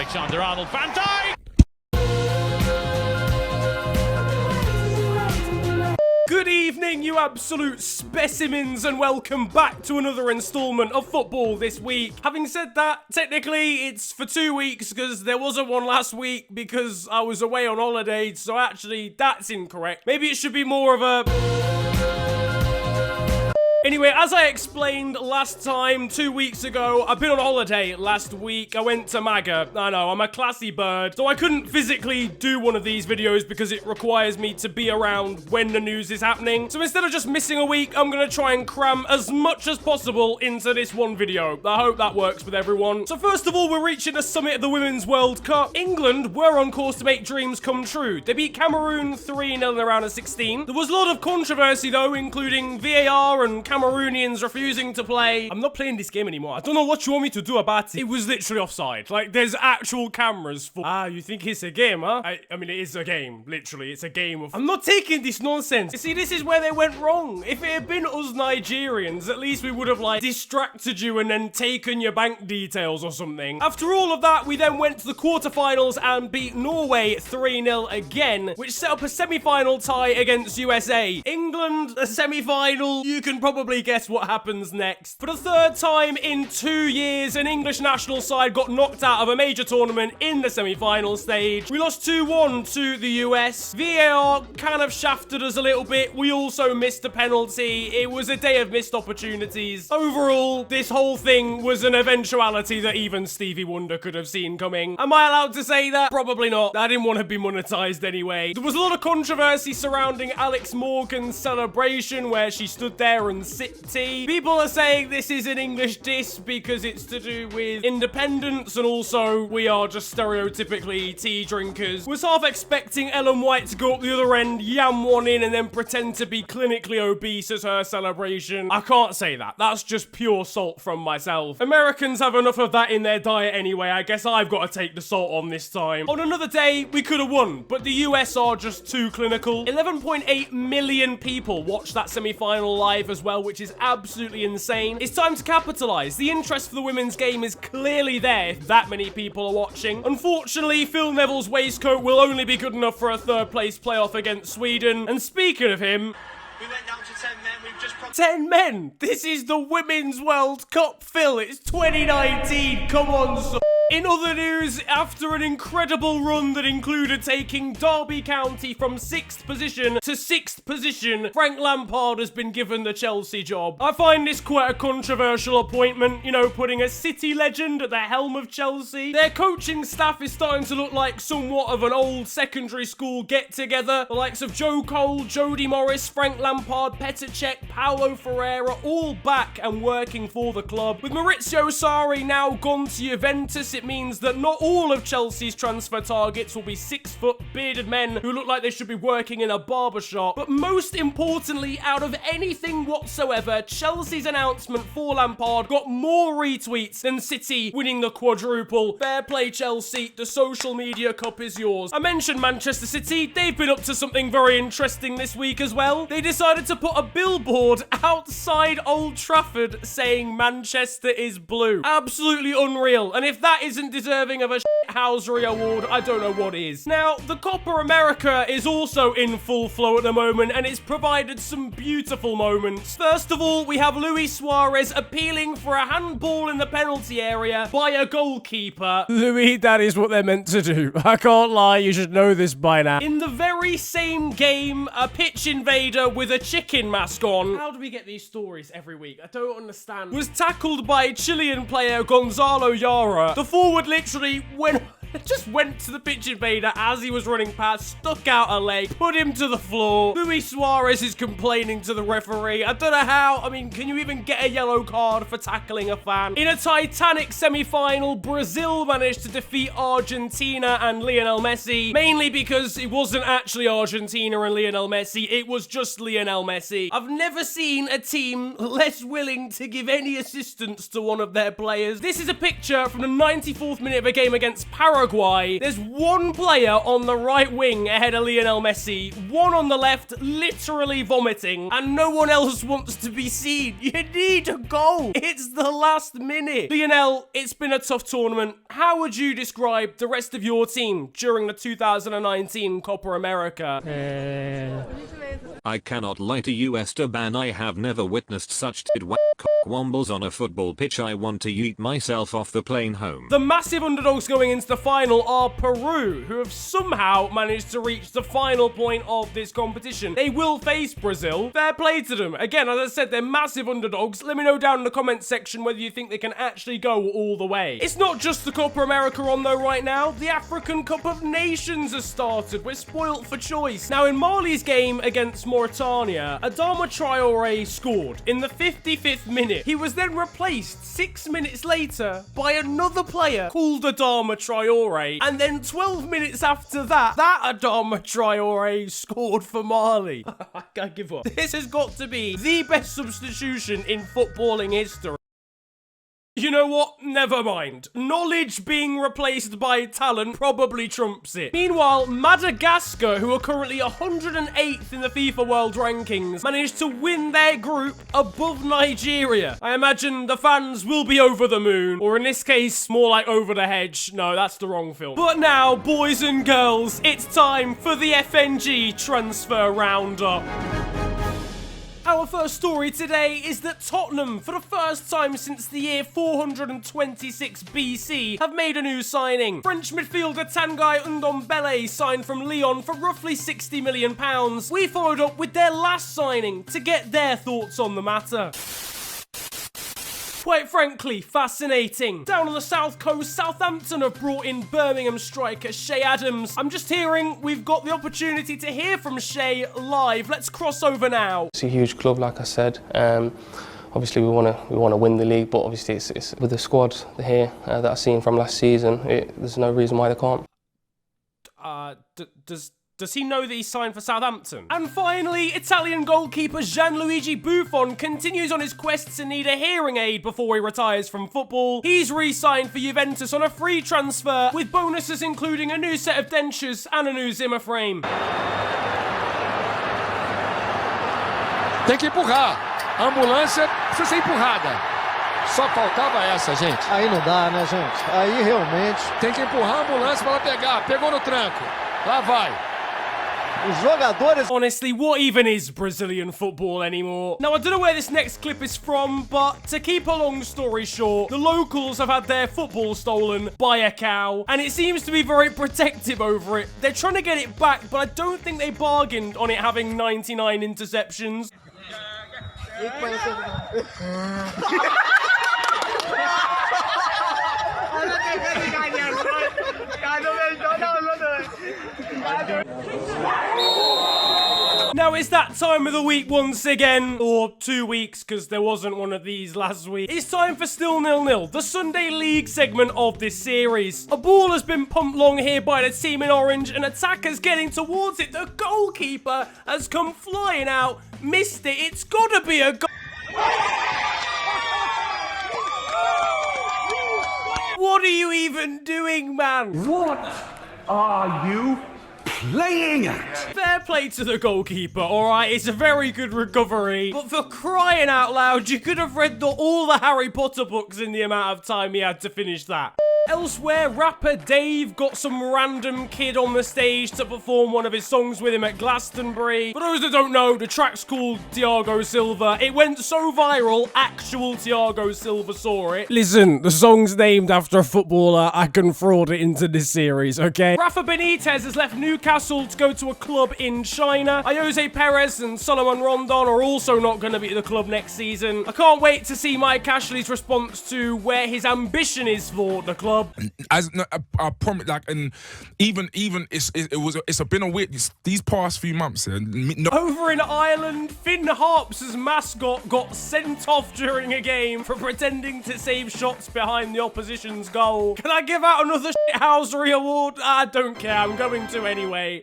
Alexander-Arnold, Van Dijk! Good evening, you absolute specimens, and welcome back to another installment of Football This Week. Having said that, technically it's for 2 weeks because there wasn't one last week because I was away on holiday, so actually that's incorrect. Maybe it should be more of a... Anyway, as I explained last time, 2 weeks ago, I've been on holiday last week. I went to MAGA. I know, I'm a classy bird. So I couldn't physically do one of these videos because it requires me to be around when the news is happening. So instead of just missing a week, I'm going to try and cram as much as possible into this one video. I hope that works with everyone. So first of all, we're reaching the summit of the Women's World Cup. England were on course to make dreams come true. They beat Cameroon 3-0 in the round of 16. There was a lot of controversy though, including VAR and Cameroonians refusing to play. I'm not playing this game anymore. I don't know what you want me to do about it. It was literally offside. Like, there's actual cameras for... Ah, you think it's a game, huh? I mean, it is a game. Literally, it's a game of... I'm not taking this nonsense. You see, this is where they went wrong. If it had been us Nigerians, at least we would have, like, distracted you and then taken your bank details or something. After all of that, we then went to the quarterfinals and beat Norway 3-0 again, which set up a semi-final tie against USA. England, a semi-final. You can probably guess what happens next. For the third time in 2 years, an English national side got knocked out of a major tournament in the semi-final stage. We lost 2-1 to the US. VAR kind of shafted us a little bit. We also missed a penalty. It was a day of missed opportunities. Overall, this whole thing was an eventuality that even Stevie Wonder could have seen coming. Am I allowed to say that? Probably not. I didn't want to be monetized anyway. There was a lot of controversy surrounding Alex Morgan's celebration where she stood there and sipped tea. People are saying this is an English diss because it's to do with independence and also we are just stereotypically tea drinkers. Was half expecting Ellen White to go up the other end, yam one in and then pretend to be clinically obese as her celebration. I can't say that. That's just pure salt from myself. Americans have enough of that in their diet anyway. I guess I've got to take the salt on this time. On another day, we could have won, but the US are just too clinical. 11.8 million people watched that semi-final live as well, which is absolutely insane. It's time to capitalize. The interest for the women's game is clearly there if that many people are watching. Unfortunately, Phil Neville's waistcoat will only be good enough for a third place playoff against Sweden. And speaking of him... We went down to 10 men, we've just... 10 men! This is the Women's World Cup, Phil. It's 2019. Come on, son. In other news, after an incredible run that included taking Derby County from 6th position to 6th position, Frank Lampard has been given the Chelsea job. I find this quite a controversial appointment, you know, putting a City legend at the helm of Chelsea. Their coaching staff is starting to look like somewhat of an old secondary school get-together. The likes of Joe Cole, Jody Morris, Frank Lampard, Petr Cech, Paulo Ferreira, all back and working for the club. With Maurizio Sarri now gone to Juventus, it means that not all of Chelsea's transfer targets will be 6-foot bearded men who look like they should be working in a barbershop. But most importantly, out of anything whatsoever, Chelsea's announcement for Lampard got more retweets than City winning the quadruple. Fair play, Chelsea. The social media cup is yours. I mentioned Manchester City. They've been up to something very interesting this week as well. They decided to put a billboard outside Old Trafford saying Manchester is blue. Absolutely unreal. And if that isn't deserving of a shithousery award, I don't know what is. Now, the Copa America is also in full flow at the moment, and it's provided some beautiful moments. First of all, we have Luis Suarez appealing for a handball in the penalty area by a goalkeeper. Louis, that is what they're meant to do. I can't lie, you should know this by now. In the very same game, a pitch invader with a chicken mask on. How do we get these stories every week? I don't understand. Was tackled by Chilean player Gonzalo Yara. The forward literally just went to the pitch invader as he was running past, stuck out a leg, put him to the floor. Luis Suarez is complaining to the referee. I don't know how. I mean, can you even get a yellow card for tackling a fan? In a titanic semi-final, Brazil managed to defeat Argentina and Lionel Messi, mainly because it wasn't actually Argentina and Lionel Messi, it was just Lionel Messi. I've never seen a team less willing to give any assistance to one of their players. This is a picture from the 94th minute of a game against Paraguay Uruguay, there's one player on the right wing ahead of Lionel Messi, one on the left literally vomiting, and no one else wants to be seen. You need a goal. It's the last minute. Lionel, it's been a tough tournament. How would you describe the rest of your team during the 2019 Copa America? I cannot lie to you, Esteban. I have never witnessed such wombles on a football pitch. I want to yeet myself off the plane home. The massive underdogs going into the final are Peru, who have somehow managed to reach the final point of this competition. They will face Brazil. Fair play to them. Again, as I said, they're massive underdogs. Let me know down in the comments section whether you think they can actually go all the way. It's not just the Copa America on though right now. The African Cup of Nations has started. We're spoilt for choice. Now in Mali's game against Mauritania, Adama Traore scored in the 55th minute. He was then replaced 6 minutes later by another player called Adama Traore, and then 12 minutes after that, Adama Traore scored for Mali. I can't give up. This has got to be the best substitution in footballing history. You know what? Never mind. Knowledge being replaced by talent probably trumps it. Meanwhile, Madagascar, who are currently 108th in the FIFA World Rankings, managed to win their group above Nigeria. I imagine the fans will be over the moon, or in this case, more like over the hedge. No, that's the wrong film. But now, boys and girls, it's time for the FNG Transfer Roundup. Our first story today is that Tottenham, for the first time since the year 426 BC, have made a new signing. French midfielder Tanguy Ndombele signed from Lyon for roughly £60 million. We followed up with their last signing to get their thoughts on the matter. Quite frankly, fascinating. Down on the south coast, Southampton have brought in Birmingham striker Shay Adams. I'm just hearing we've got the opportunity to hear from Shay live. Let's cross over now. It's a huge club, like I said. Obviously, we want to win the league, but obviously, it's with the squad here that I've seen from last season. There's no reason why they can't. Does he know that he signed for Southampton? And finally, Italian goalkeeper Gianluigi Buffon continues on his quest to need a hearing aid before he retires from football. He's re-signed for Juventus on a free transfer, with bonuses including a new set of dentures and a new Zimmer frame. Tem que empurrar. A ambulância precisa ser empurrada. Só faltava essa, gente. Aí não dá, né, gente? Aí realmente... Tem que empurrar a ambulância para ela pegar. Pegou no tranco. Lá vai. Honestly, what even is Brazilian football anymore? Now, I don't know where this next clip is from, but to keep a long story short, the locals have had their football stolen by a cow, and it seems to be very protective over it. They're trying to get it back, but I don't think they bargained on it having 99 interceptions. Now it's that time of the week once again, or 2 weeks, because there wasn't one of these last week. It's time for Still 0-0, the Sunday League segment of this series. A ball has been pumped long here by the team in orange, and attackers getting towards it. The goalkeeper has come flying out, missed it. It's gotta be a goal. What are you even doing, man? What are you playing at? Fair play to the goalkeeper, alright? It's a very good recovery. But for crying out loud, you could have read all the Harry Potter books in the amount of time he had to finish that. Elsewhere, rapper Dave got some random kid on the stage to perform one of his songs with him at Glastonbury. For those that don't know, the track's called Thiago Silva. It went so viral, actual Thiago Silva saw it. Listen, the song's named after a footballer. I can fraud it into this series, okay? Rafa Benitez has left Newcastle to go to a club in China. Jose Perez and Solomon Rondon are also not going to be at the club next season. I can't wait to see Mike Ashley's response to where his ambition is for the club. As I promise, like, and even it's been a weird these past few months. Over in Ireland, Finn Harps' mascot got sent off during a game for pretending to save shots behind the opposition's goal. Can I give out another shithousery award? I don't care. I'm going to anyway.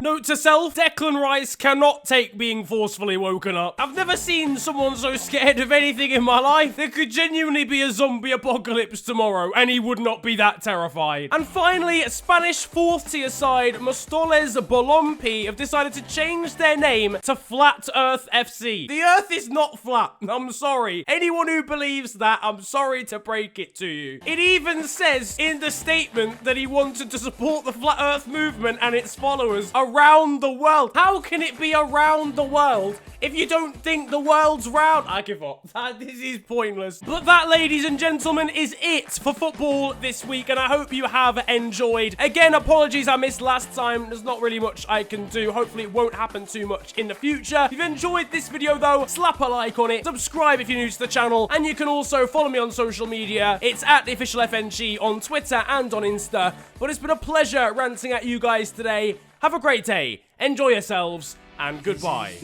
Note to self, Declan Rice cannot take being forcefully woken up. I've never seen someone so scared of anything in my life. There could genuinely be a zombie apocalypse tomorrow, and he would not be that terrified. And finally, Spanish fourth tier side Mostoles Bolompi have decided to change their name to Flat Earth FC. The Earth is not flat. I'm sorry. Anyone who believes that, I'm sorry to break it to you. It even says in the statement that he wanted to support the Flat Earth movement and its followers around the world. How can it be around the world if you don't think the world's round? I give up. This is pointless. But that, ladies and gentlemen, is it for football this week, and I hope you have enjoyed. Again, apologies I missed last time. There's not really much I can do. Hopefully it won't happen too much in the future. If you've enjoyed this video though, slap a like on it, subscribe if you're new to the channel, and you can also follow me on social media. It's at the official FNG on Twitter and on Insta. But it's been a pleasure ranting at you guys today. Have a great day, enjoy yourselves, and goodbye.